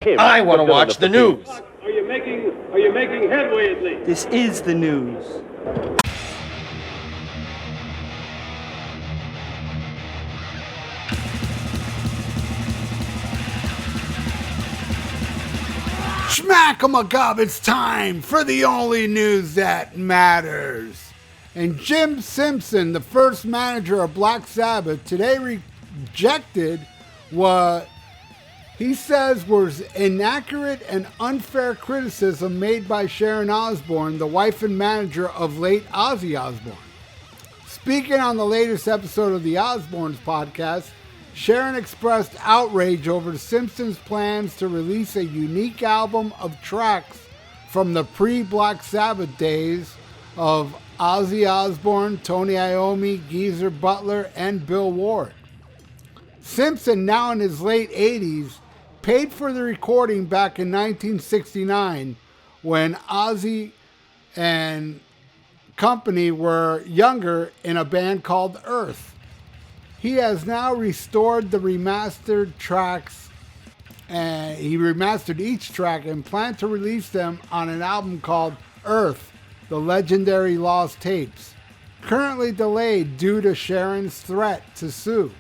I want to watch the news. Are you making headway at least? This is the news. Schmack-a-ma-gob, it's time for the only news that matters. And Jim Simpson, the first manager of Black Sabbath, today rejected what he says was inaccurate and unfair criticism made by Sharon Osbourne, the wife and manager of late Ozzy Osbourne. Speaking on the latest episode of the Osbournes podcast, Sharon expressed outrage over the Simpsons' plans to release a unique album of tracks from the pre-Black Sabbath days of Ozzy Osbourne, Tony Iommi, Geezer Butler, and Bill Ward. Simpson, now in his late 80s, paid for the recording back in 1969 when Ozzy and company were younger in a band called Earth. He has now restored the remastered tracks, and he remastered each track and planned to release them on an album called Earth, The Legendary Lost Tapes, currently delayed due to Sharon's threat to sue.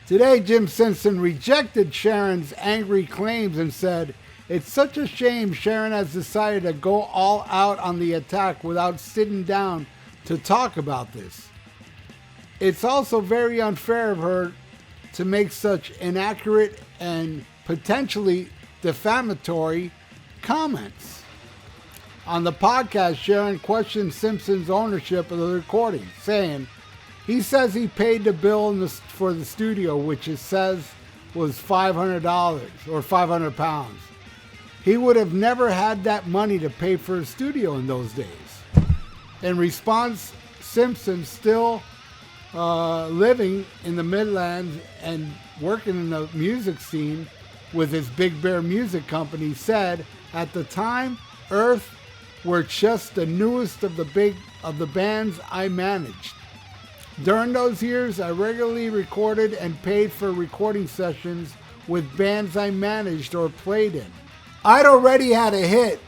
Today, Jim Simpson rejected Sharon's angry claims and said, "It's such a shame Sharon has decided to go all out on the attack without sitting down to talk about this. It's also very unfair of her to make such inaccurate and potentially defamatory comments." On the podcast, Sharon questioned Simpson's ownership of the recording, saying, "He says he paid the bill for the studio, which it says was $500 or £500. He would have never had that money to pay for a studio in those days." In response, Simpson, still living in the Midlands and working in the music scene with his Big Bear Music Company, said, "At the time, Earth were just the newest of the bands I managed. During those years, I regularly recorded and paid for recording sessions with bands I managed or played in. I'd already had a hit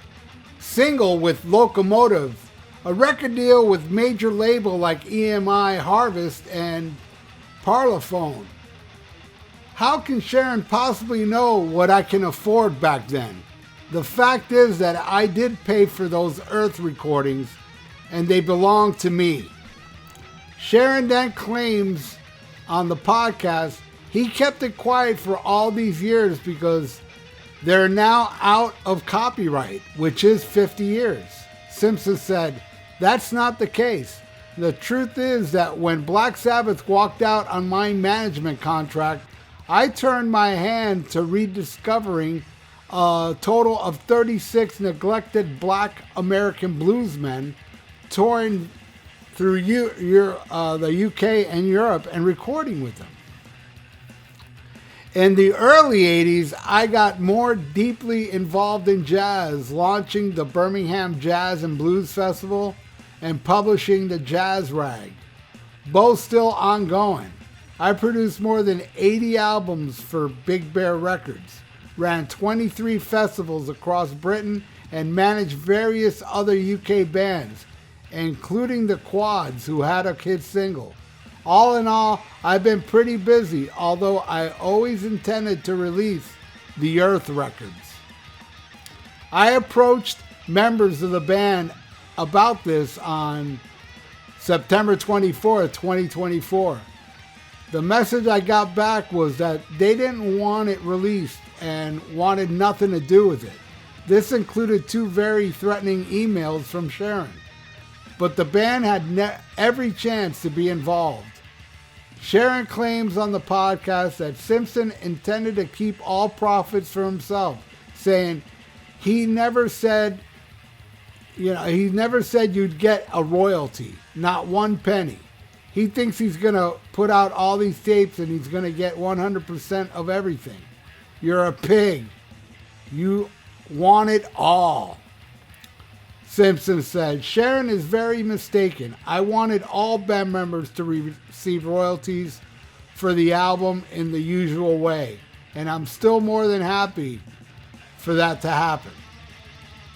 single with Locomotive, a record deal with major label like EMI, Harvest, and Parlophone. How can Sharon possibly know what I can afford back then? The fact is that I did pay for those Earth recordings, and they belong to me." Sharon then claims on the podcast he kept it quiet for all these years because they're now out of copyright, which is 50 years. Simpson said, "That's not the case. The truth is that when Black Sabbath walked out on my management contract, I turned my hand to rediscovering a total of 36 neglected Black American bluesmen touring through the UK and Europe and recording with them. In the early 80s, I got more deeply involved in jazz, launching the Birmingham Jazz and Blues Festival and publishing the Jazz Rag, both still ongoing. I produced more than 80 albums for Big Bear Records, ran 23 festivals across Britain, and managed various other UK bands, including the Quads, who had a hit single. All in all, I've been pretty busy, although I always intended to release the Earth records. I approached members of the band about this on September 24th, 2024. The message I got back was that they didn't want it released and wanted nothing to do with it. This included 2 very threatening emails from Sharon, but the band had every chance to be involved. Sharon claims on the podcast that Simpson intended to keep all profits for himself, saying he never said you'd get a royalty, not one penny. He thinks he's going to put out all these tapes and he's going to get 100% of everything. You're a pig. You want it all. Simpson said, Sharon is very mistaken. I wanted all band members to receive royalties for the album in the usual way. and I'm still more than happy for that to happen.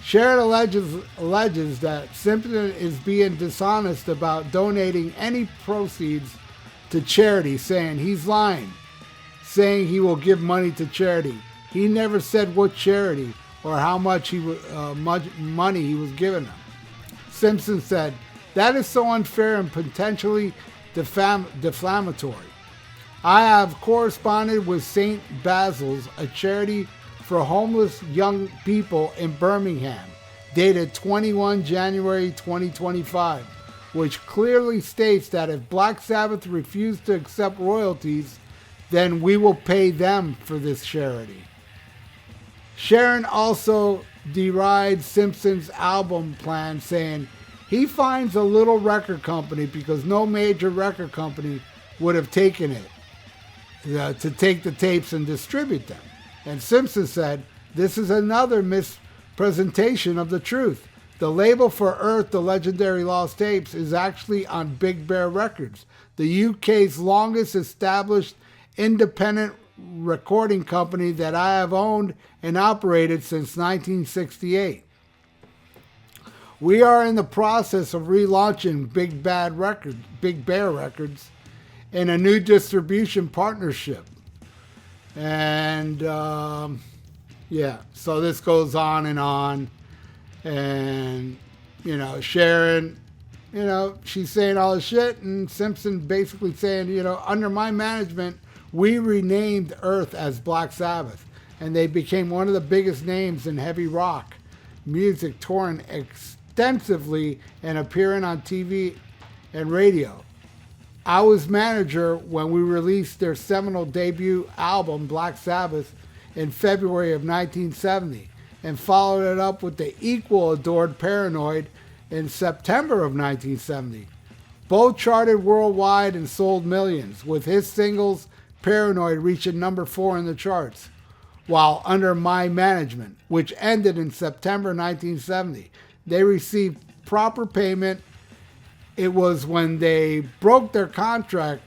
Sharon alleges that Simpson is being dishonest about donating any proceeds to charity, saying he's lying, saying he will give money to charity. He never said what charity or how much money he was giving them. Simpson said, "That is so unfair and potentially defamatory. I have corresponded with St. Basil's, a charity for homeless young people in Birmingham, dated 21 January 2025, which clearly states that if Black Sabbath refused to accept royalties, then we will pay them for this charity." Sharon also derided Simpson's album plan, saying he finds a little record company because no major record company would have taken it to take the tapes and distribute them. And Simpson said, "This is another mispresentation of the truth. The label for Earth, the Legendary Lost Tapes, is actually on Big Bear Records, the UK's longest established independent recording company that I have owned and operated since 1968. We are in the process of relaunching Big Bear Records in a new distribution partnership." And yeah, so this goes on. And, Sharon, she's saying all this shit, and Simpson basically saying, under my management, we renamed Earth as Black Sabbath, and they became one of the biggest names in heavy rock music, touring extensively and appearing on TV and radio. I was manager when we released their seminal debut album, Black Sabbath, in February of 1970, and followed it up with the equal adored Paranoid in September of 1970. Both charted worldwide and sold millions, with his singles Paranoid reaching number 4 in the charts, while Under My Management, which ended in September 1970, they received proper payment. It was when they broke their contract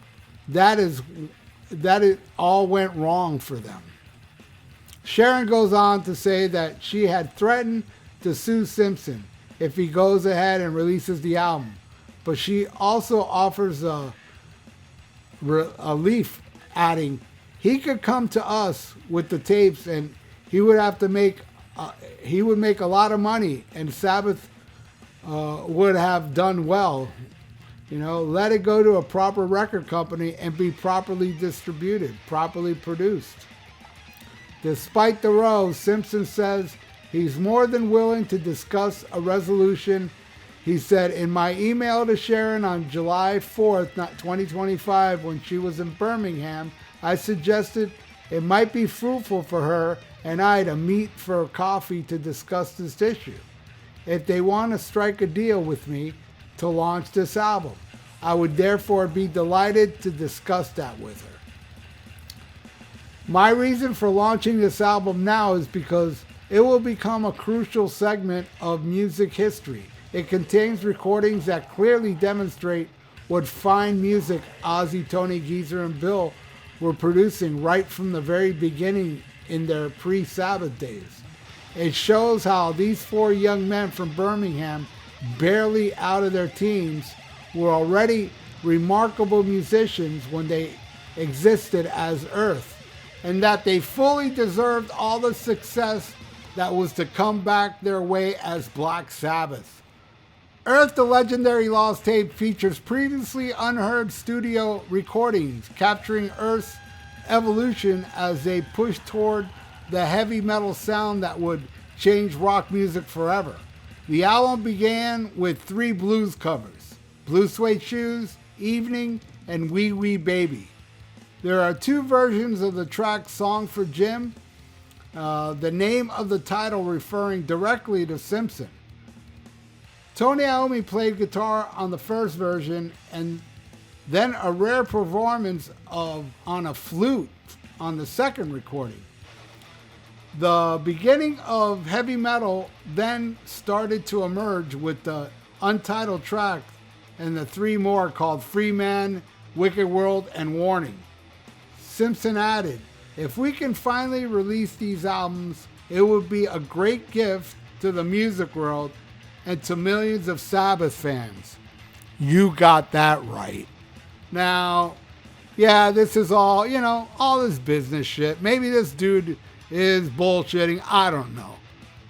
that it all went wrong for them. Sharon goes on to say that she had threatened to sue Simpson if he goes ahead and releases the album, but she also offers a relief, adding, he could come to us with the tapes and he would make a lot of money, and Sabbath would have done well. Let it go to a proper record company and be properly distributed, properly produced. Despite the row, Simpson says he's more than willing to discuss a resolution. He said, "In my email to Sharon on July 4th, 2025, when she was in Birmingham, I suggested it might be fruitful for her and I to meet for coffee to discuss this issue. If they want to strike a deal with me to launch this album, I would therefore be delighted to discuss that with her. My reason for launching this album now is because it will become a crucial segment of music history. It contains recordings that clearly demonstrate what fine music Ozzy, Tony, Geezer, and Bill were producing right from the very beginning in their pre-Sabbath days. It shows how these 4 young men from Birmingham, barely out of their teens, were already remarkable musicians when they existed as Earth, and that they fully deserved all the success that was to come back their way as Black Sabbath. Earth, the Legendary Lost Tape features previously unheard studio recordings capturing Earth's evolution as they pushed toward the heavy metal sound that would change rock music forever. The album began with 3 blues covers: Blue Suede Shoes, Evening, and Wee Wee Baby. There are 2 versions of the track Song for Jim, the name of the title referring directly to Simpson. Tony Iommi played guitar on the first version, and then a rare performance on a flute on the second recording. The beginning of heavy metal then started to emerge with the untitled track and the 3 more called Free Man, Wicked World, and Warning. Simpson added, If we can finally release these albums, it would be a great gift to the music world and to millions of Sabbath fans. You got that right. Now, yeah, this is all, all this business shit. Maybe this dude is bullshitting. I don't know.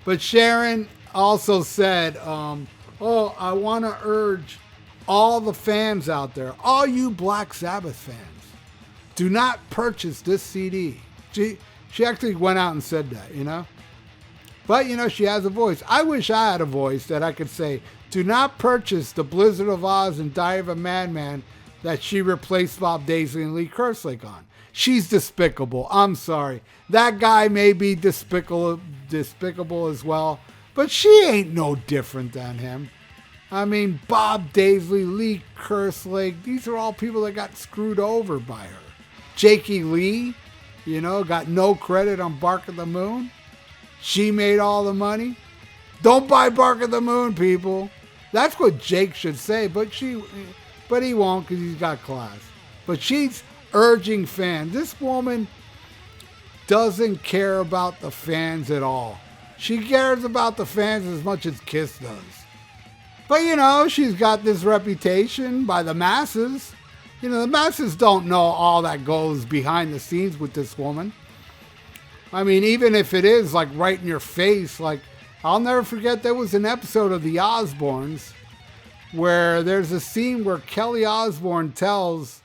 But Sharon also said, I want to urge all the fans out there, all you Black Sabbath fans, do not purchase this CD. She actually went out and said that, But, she has a voice. I wish I had a voice that I could say, do not purchase the Blizzard of Oz and Diary of a Madman that she replaced Bob Daisley and Lee Kerslake on. She's despicable. I'm sorry. That guy may be despicable as well, but she ain't no different than him. I mean, Bob Daisley, Lee Kerslake, these are all people that got screwed over by her. Jakey Lee, got no credit on Bark at the Moon. She made all the money. Don't buy Bark at the Moon, people. That's what Jake should say, but he won't because he's got class. But she's urging fans. This woman doesn't care about the fans at all. She cares about the fans as much as Kiss does. But, she's got this reputation by the masses. The masses don't know all that goes behind the scenes with this woman. I mean, even if it is, like, right in your face, like, I'll never forget there was an episode of The Osbournes where there's a scene where Kelly Osbourne tells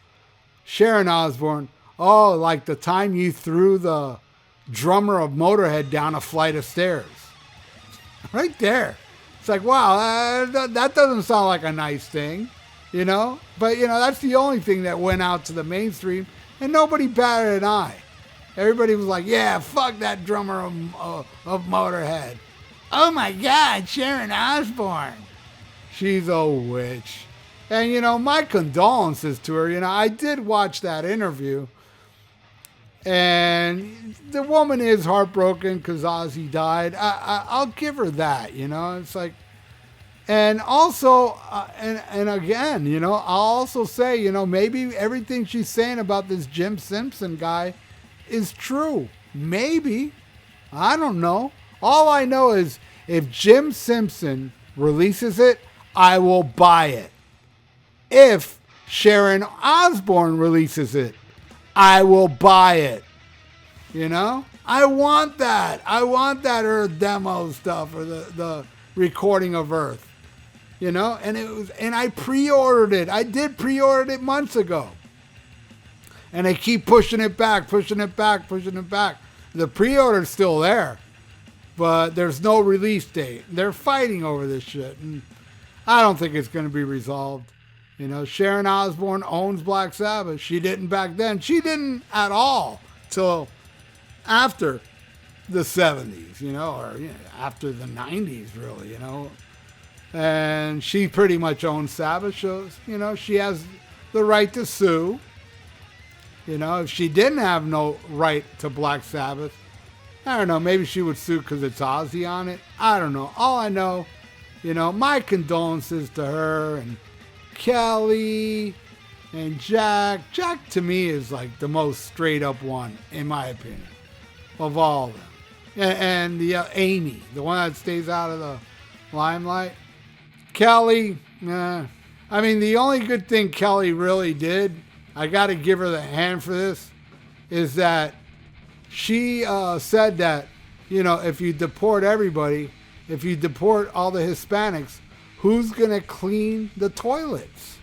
Sharon Osbourne, oh, like the time you threw the drummer of Motorhead down a flight of stairs. Right there. It's like, wow, that doesn't sound like a nice thing, But, that's the only thing that went out to the mainstream, and nobody batted an eye. Everybody was like, yeah, fuck that drummer of Motorhead. Oh my God, Sharon Osbourne. She's a witch. And, my condolences to her. I did watch that interview. And the woman is heartbroken because Ozzy died. I'll give her that, It's like, and also, and again, I'll also say, maybe everything she's saying about this Jim Simpson guy is true. Maybe. I don't know. All I know is if Jim Simpson releases it, I will buy it. If Sharon Osbourne releases it, I will buy it. I want that. I want that Earth demo stuff or the recording of Earth. And I pre-ordered it. I did pre-order it months ago. And they keep pushing it back. The pre-order's still there, but there's no release date. They're fighting over this shit, and I don't think it's going to be resolved. Sharon Osbourne owns Black Sabbath. She didn't back then. She didn't at all till after the 70s, or after the 90s, really, And she pretty much owns Sabbath. Shows, she has the right to sue. If she didn't have no right to Black Sabbath, I don't know, maybe she would sue because it's Ozzy on it. I don't know. All I know, my condolences to her and Kelly and Jack. Jack, to me, is like the most straight up one, in my opinion, of all of them. And the Amy, the one that stays out of the limelight. Kelly, I mean, the only good thing Kelly really did, I got to give her the hand for this, is that she said that, if you deport everybody, if you deport all the Hispanics, who's going to clean the toilets?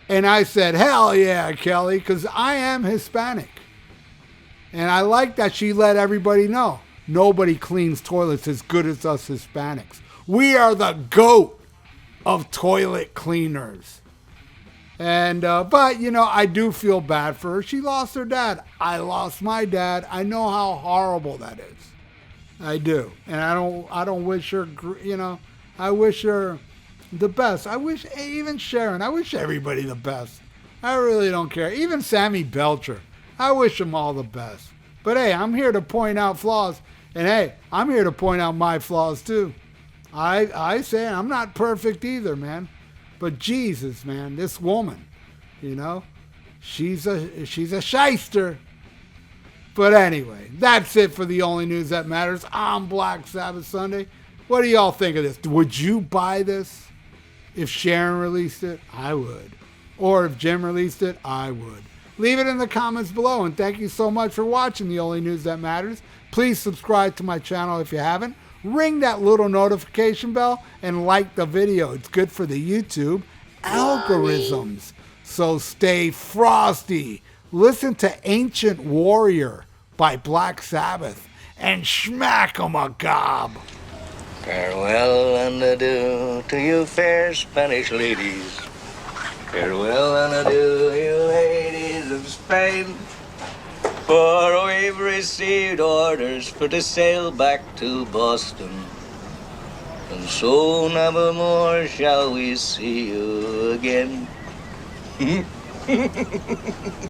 And I said, hell yeah, Kelly, because I am Hispanic. And I like that she let everybody know nobody cleans toilets as good as us Hispanics. We are the GOAT of toilet cleaners. And, but, I do feel bad for her. She lost her dad. I lost my dad. I know how horrible that is. I do. And I don't wish her, I wish her the best. I wish even Sharon, I wish everybody the best. I really don't care. Even Sammy Belcher, I wish them all the best. But hey, I'm here to point out flaws. And hey, I'm here to point out my flaws too. I say I'm not perfect either, man. But Jesus, man, this woman, she's a shyster. But anyway, that's it for the only news that matters on Black Sabbath Sunday. What do y'all think of this? Would you buy this? If Sharon released it, I would. Or if Jim released it, I would. Leave it in the comments below, and thank you so much for watching The Only News That Matters. Please subscribe to my channel if you haven't. Ring that little notification bell and like the video. It's good for the YouTube algorithms. So stay frosty. Listen to Ancient Warrior by Black Sabbath and smack 'em a gob. Farewell and adieu to you fair Spanish ladies. Farewell and adieu, you ladies of Spain. For we've received orders for to sail back to Boston. And so never more shall we see you again.